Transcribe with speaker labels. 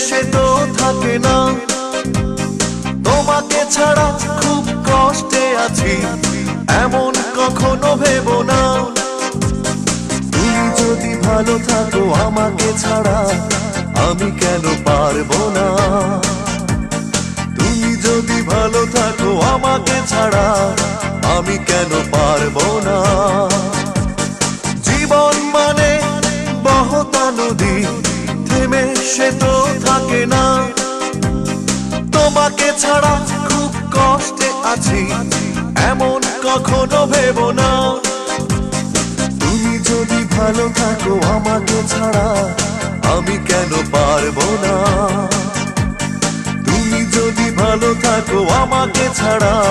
Speaker 1: সে তো থাকে না, তোমাকে ছাড়া খুব কষ্টে আছি এমন কখনো ভেবো না। তুমি যদি ভালো থাকো আমাকে ছাড়া আমি কেন পারবো না। তুমি যদি ভালো থাকো আমাকে ছাড়া আমি কেন পারবো না। জীবন মানে বহতা নদী, থেমে সে তো থাকে না, তোমাকে ছাড়া খুব কষ্টে আছি এমন কখনো ভেবো না। তুমি যদি ভালো থাকো আমাকে ছাড়া আমি কেন পারবো না। তুমি যদি ভালো থাকো আমাকে ছাড়া